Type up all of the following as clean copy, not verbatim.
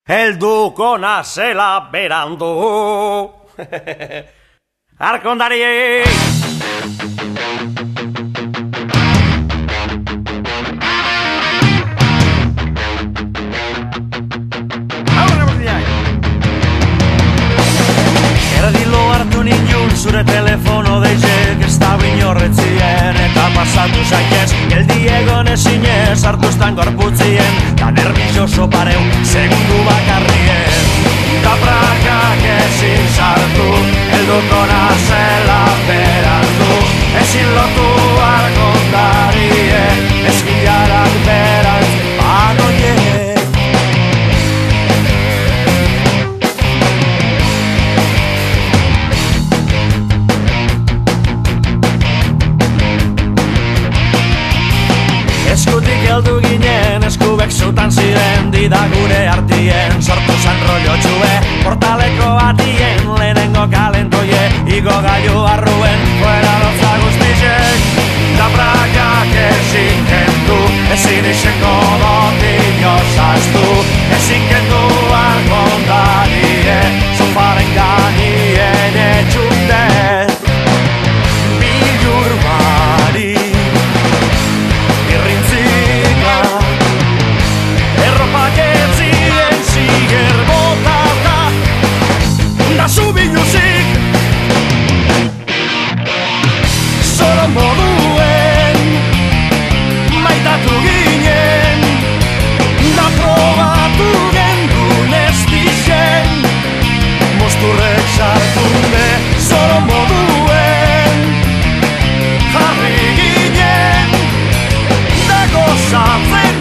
helduko nazela berandu. Arkondari! Erdilo hartu ninun zure telefono deizek, ez da binorretzien eta pasatu zaitez, geldi egon ezinez hartuztan gorputzien, da nervioso pareu segundu bakarrien. Da prakak ezin sartu, helduko nazela berandu, ezin lotu argondarie, eskilarak berantz banoie. Eskutik heldu ginen, eskubek zutan ziren, dida gure artien, sortu zan rollo txue, portaleko atien, lehenengo kalentoie, igo gailu arruen, fuera lotza guztizek, da prakak ezin kendu, ezin izeko dotik osaztu, ezin kendu argondarie, sofaren ganien etxunde, bilur bari. Erropak ez ziren ziger botata, da zubiluzik zoro moduen maitatu ginen, da probatu gendun ez dizen, mosturrek sartunde zoro moduen jarri ginen, da gozatzen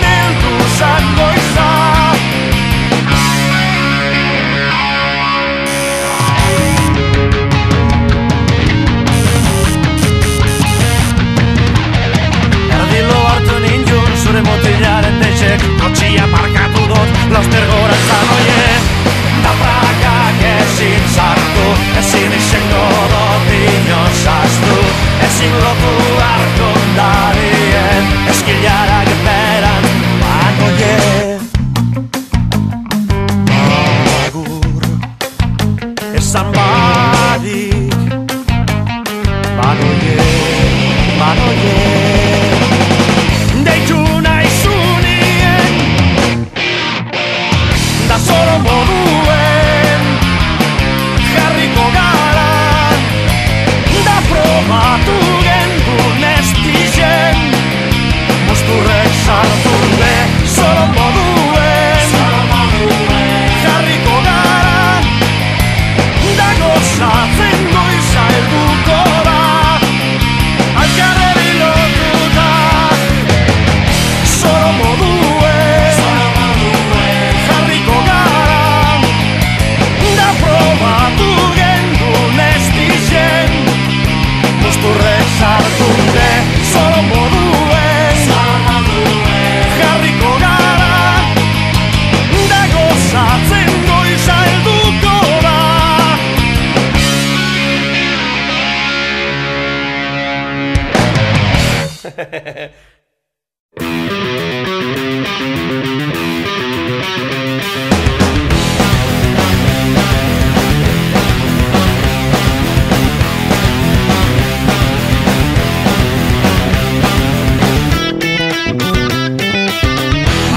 zango izan. Erdilo hartu ninjun zure motilaren deitzek, kotxia parkatu dut, lauster gora zanoie. Da prakak ezin sartu, ezin izango dut inozaztu, ezin lotu arkondarien, eskilarak beran banoie. Agur esan badik banoie, banoie. Deitu nahi zunien, da zoro moduen jarriko gara, da probatu gendun ez dizen, mosturrek sartunde zoro moduen jarriko gara, da gozatzen goiza helduko da, alkarreri lotuta zoro moduen jarriko gara, da probatu gendun ez dizen, mosturrek sartunde zoro moduen jarriko gara, da gozatzen goiza helduko da.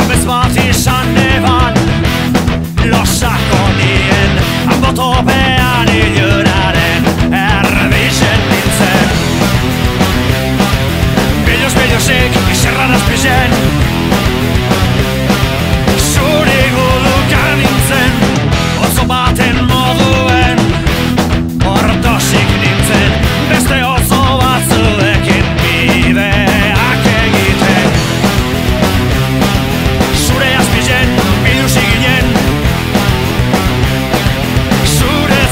Abez bat izan eban, losako nien, botopean ilunaren erbizen nintzen. Biluz-biluzek izerran azpizen, zuri gulukan nintzen, otzo baten moduen, ordozik nintzen, beste otzo batzuekin bideak egiten. Zure azpizen, biluzik ginen, zure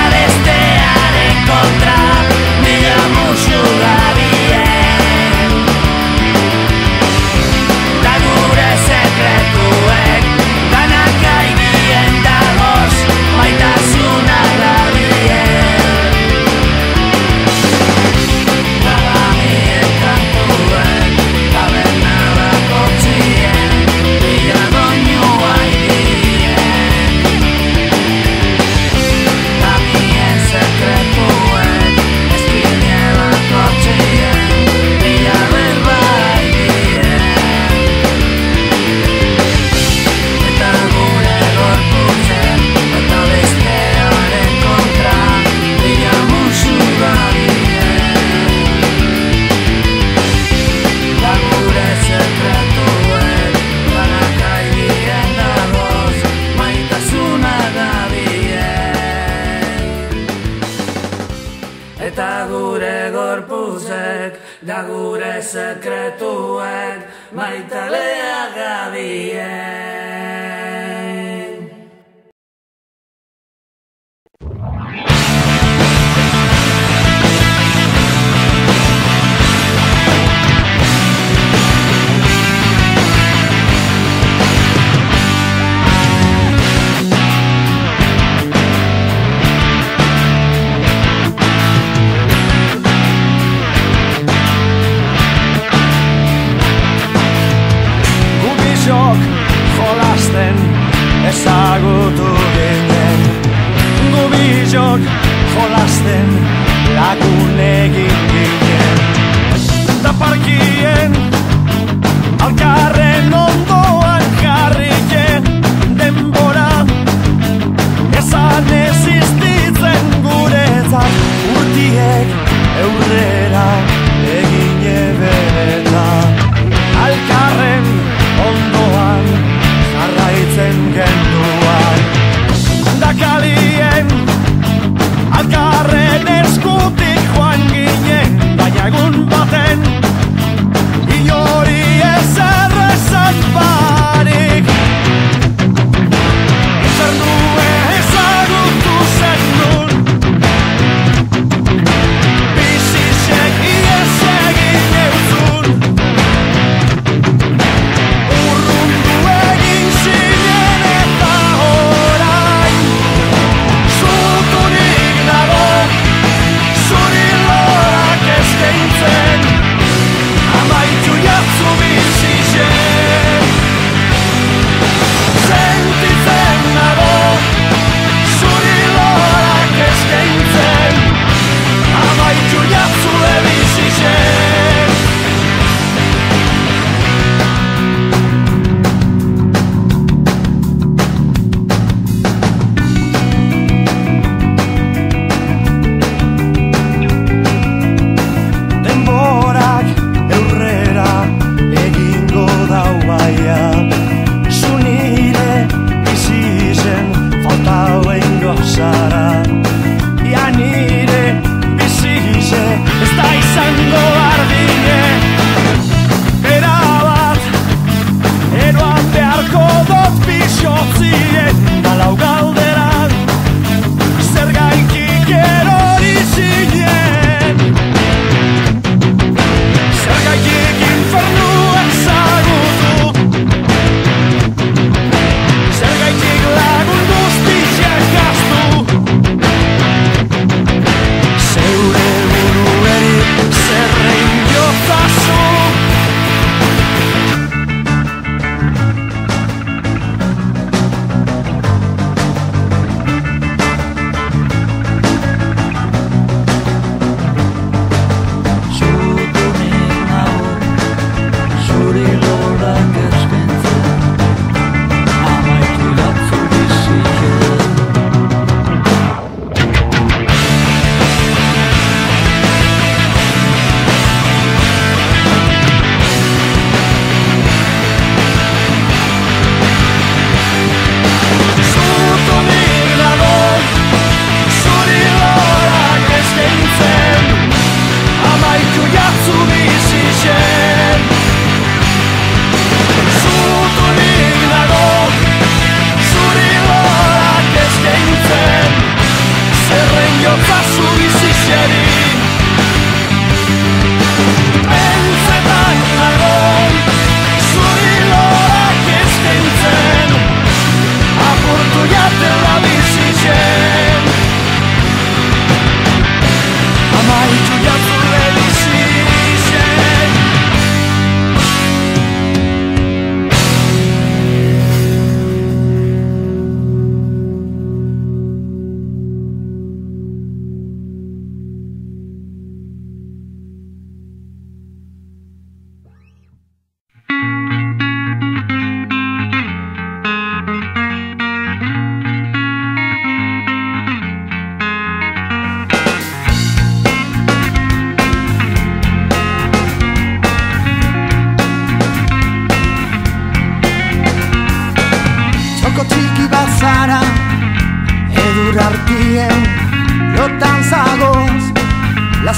Bestearen kontra, mila musu gabe eta gure gorpuzek, da gure sekretuek, maitalea gabien. Jolasten ezagutu ginen, gu bizok jolasten lagun egin ginen. Da parkien alkarren ondoan jarrike denbora ezan existitzen guretzat, urtiek eurrera egin eberetan. Alkarren ondoan jarraitzen genduan, dakalien alkarren eskutik joan ginen, baina egun baten inori ezer ezak bat.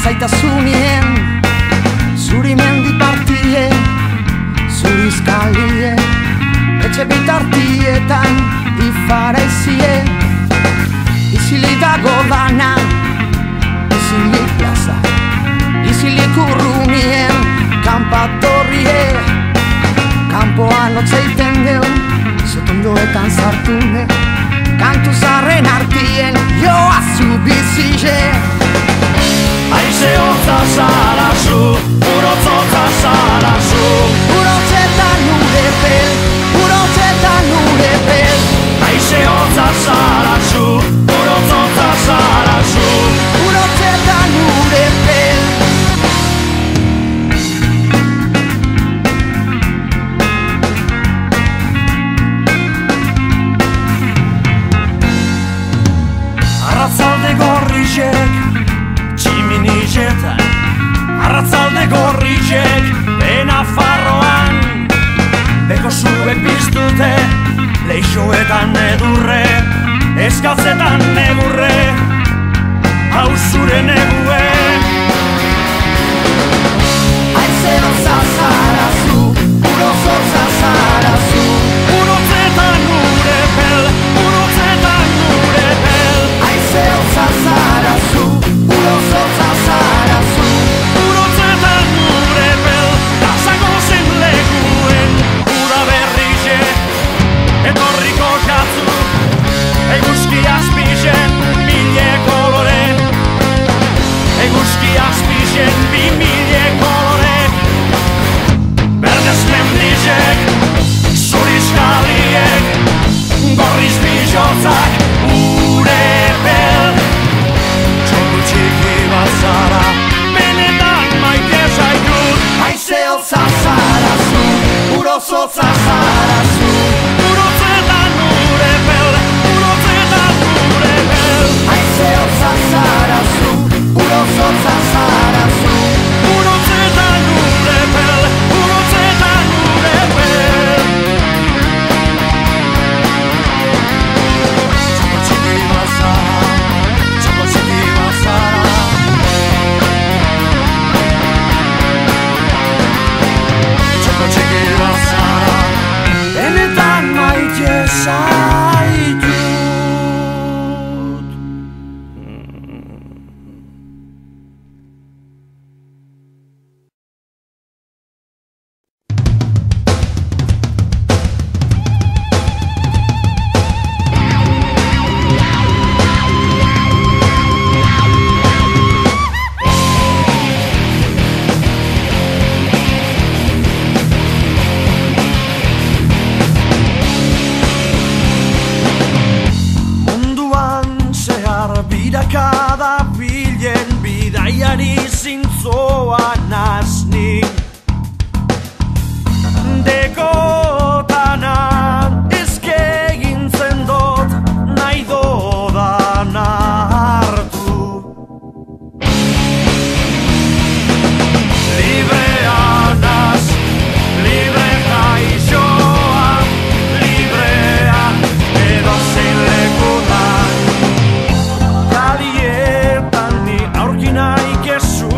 lasaitasunien, zuri mendi partie, zuri izkalie, etxe bitartietan ifaraizie, izilik dago dana, izilik plaza, izilik urrunien, kanpatorrie, kanpoan otzeiten deun, zotondoetan zartune, kantu zarren artien, joazu bizile. Aize hotza zara zu, urotzotza zara zu, urotzetan urepel, urotzetan urepel. Aize hotza zara zu, urotzotza zara zu, urotzetan urepel. Arratzalde gorrizek, tximinizetan, arratzalde gorrizek, Benafarroan, beko zuek biztute, leixoetan edurre, eskatzetan negurre, hau zure negue. Aize hotza zara zu, urozotza zara zu, Urotzetan urepel, urotzetan urepel, aize hotza zara zu, urozotza zara zu. urotzetan urepel, dazago zen lekuen, uda berrize, etorriko jatzu, eguzki azpizen, mile kolore, eguzki azpizen, 2000 kolore, berdez mendizek, zuriz galiek, gorriz bizotzak, urepel, txoko txiki bat zara, benetan maite zaitut. Aize hotza zara zu, urozotza zara zu, Urotzetan urepel, urotzetan urepel, aize hotza zara zu, urozotza zara zu. urotzetan urepel, urotzetan urepel. Txoko txiki bat zara, txoko txiki bat zara, txoko txiki bat zara, benetan maite zaitut. Munduan zehar bidakada bilen bidaiari zintzoa nazni. Dekotanan ezkegintzen dut nahi dodan hartu. Librea naz, libre jaixoa, librea edozein lekutan. Kalietan ni aurki nahi kezu,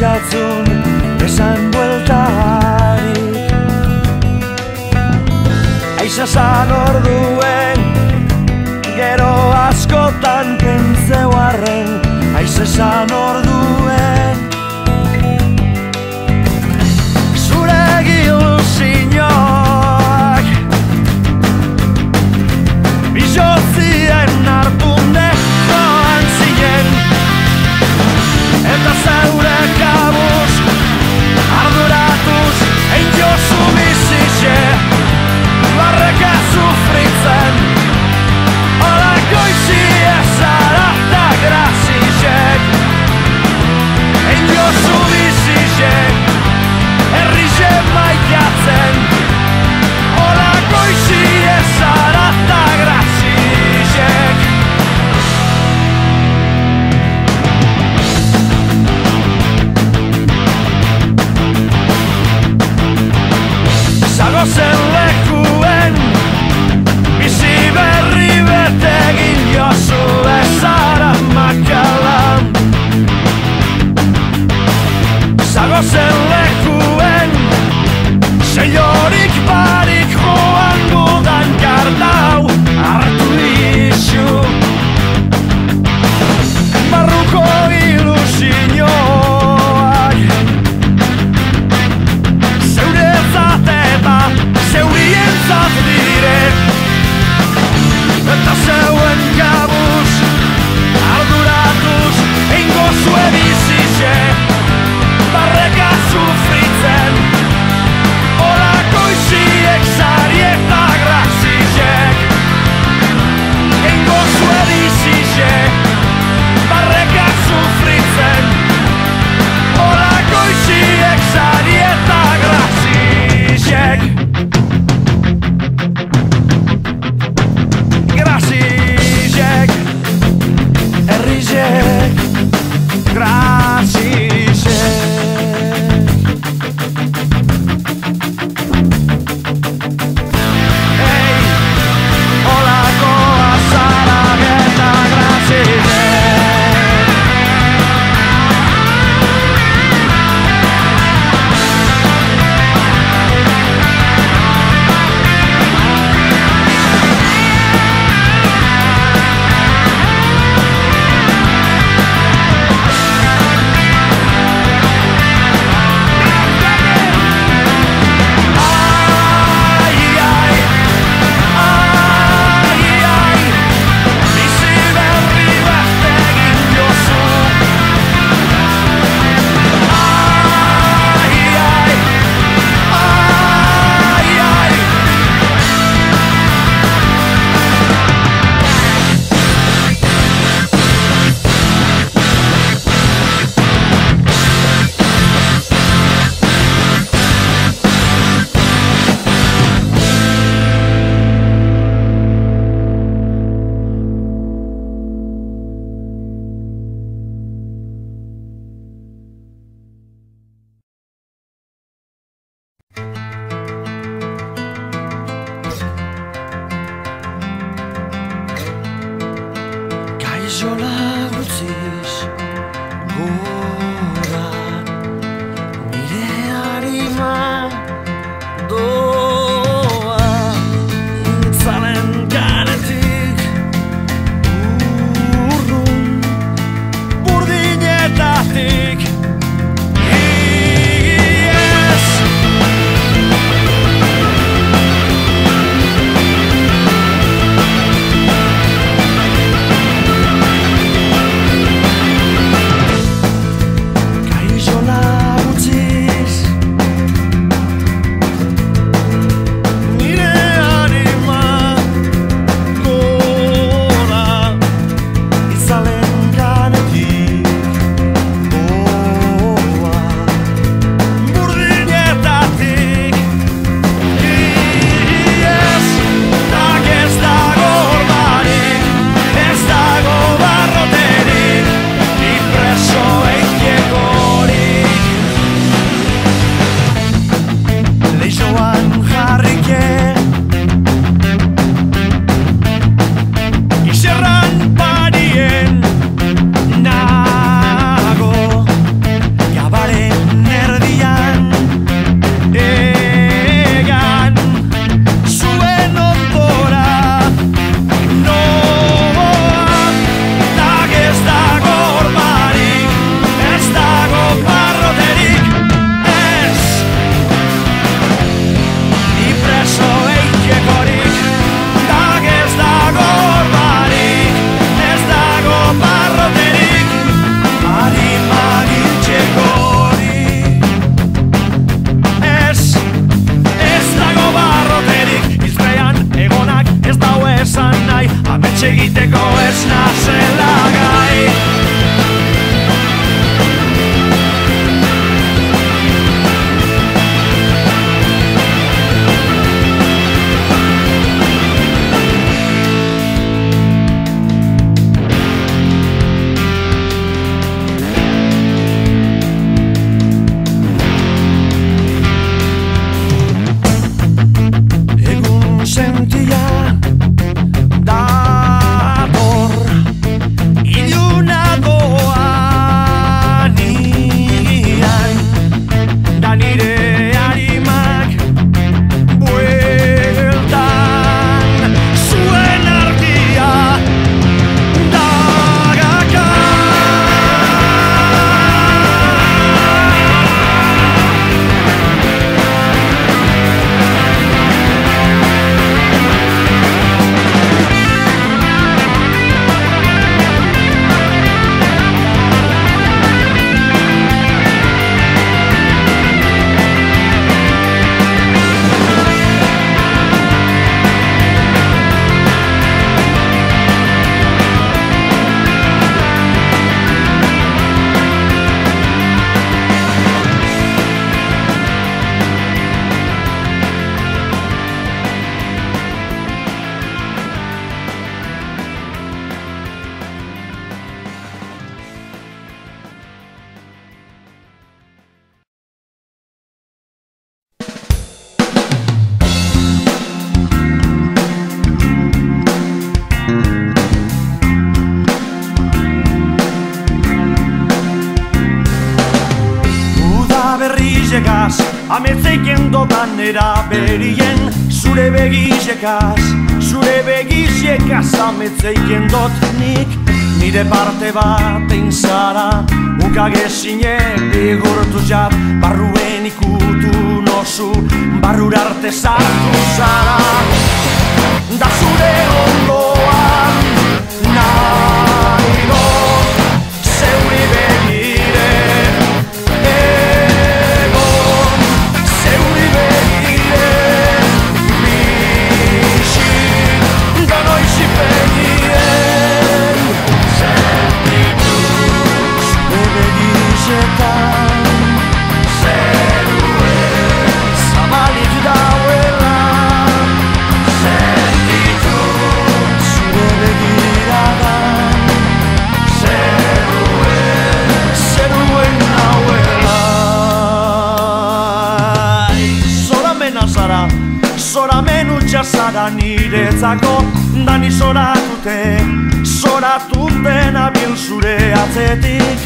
itxatzun esan bueltarik. Aixasan orduen gero askotan kentzeu arren, aixasan orduen zure ilusioak bizotzien hartunde joan zinen, eta zeure kabuz arduratuz egin jozu bizixe barreka sufritzen. Hola goizi ezara eta grazizek begizekaz ametzeiten dodan eraberien. Zure begizekaz ametzeiten dot nik. Nire parte batein zara, ukagezine bigurtu jat. Barruen ikutu nozu, barrura arte sartu zara. Da zure ondoan nahi dut zeuri begire egon, zeuri begire bixi, da noizi begien sentitu zure begizetan zeruen zabalik dauela. Sentitu zure begiradan zeruen nauela. Zoramena zara, zoramen utxa zara niretzako. Dani zoratute nabil zure atzetik.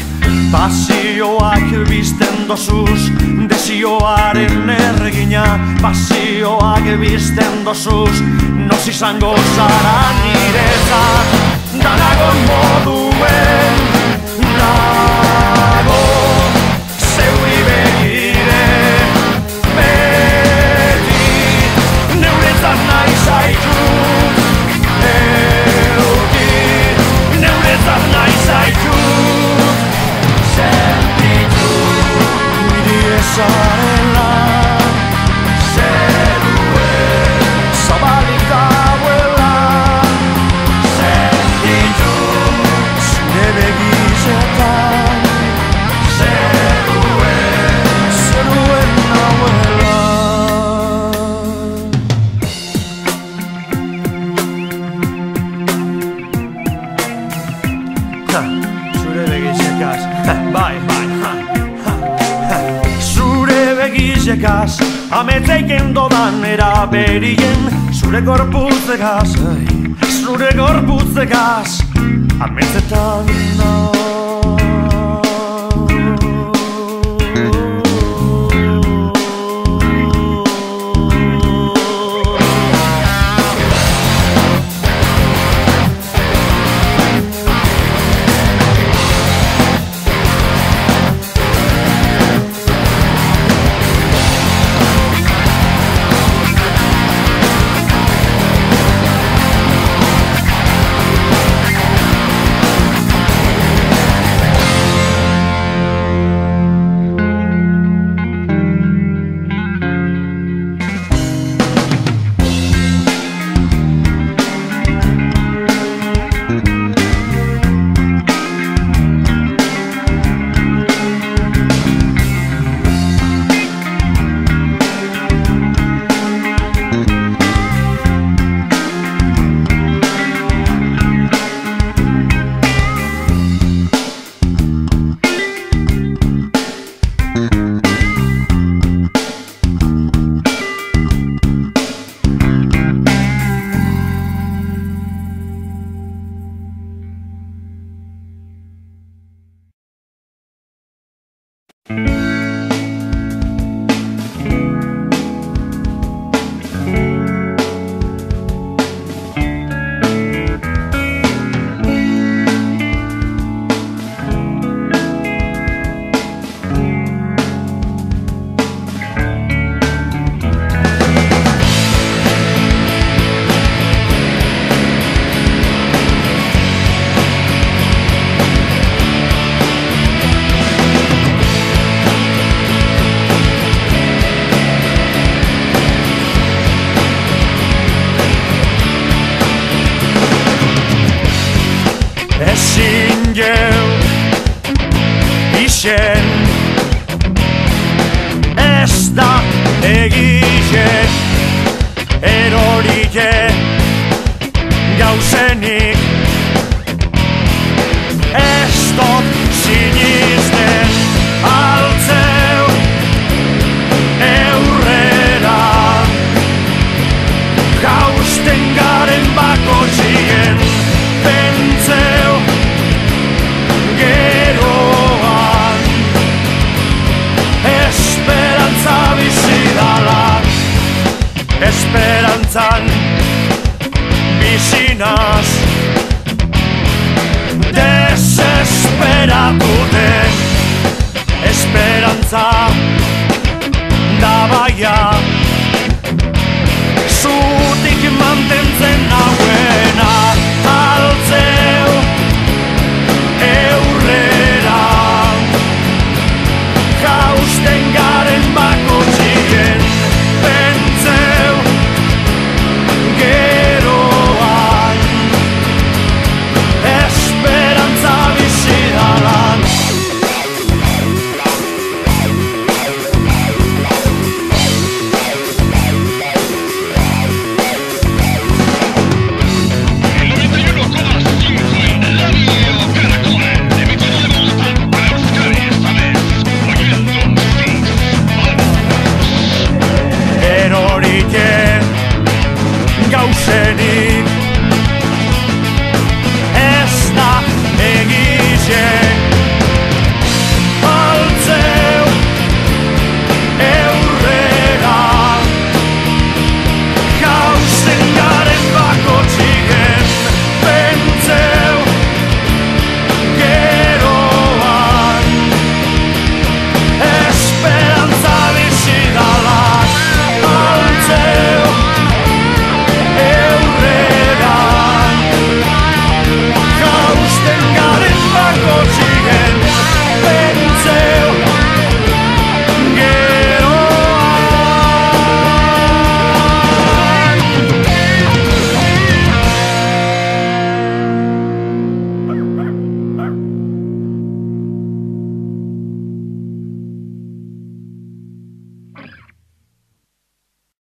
Pasioak bizten dozuz, desioaren ergina. Pasioak bizten dozuz, noz izango zara niretzat. Danagon moduen nago zeuri begire beti. Neuretzat nahi zaitut euki, neuretzat nahi zaitut sentitu niri ezarela zeruen zabalik dauela. Sentitu zure begizetan zeruen nauela. Zure begizekaz, bai, zure begizekaz ametzeiten dodan eraberien. Zure gorputzekaz ametzetan ez da egize erorike gauzenik. Ez dut sinisten altzeu eurrera jausten garen bako zigen pentzeu geroan espera hotza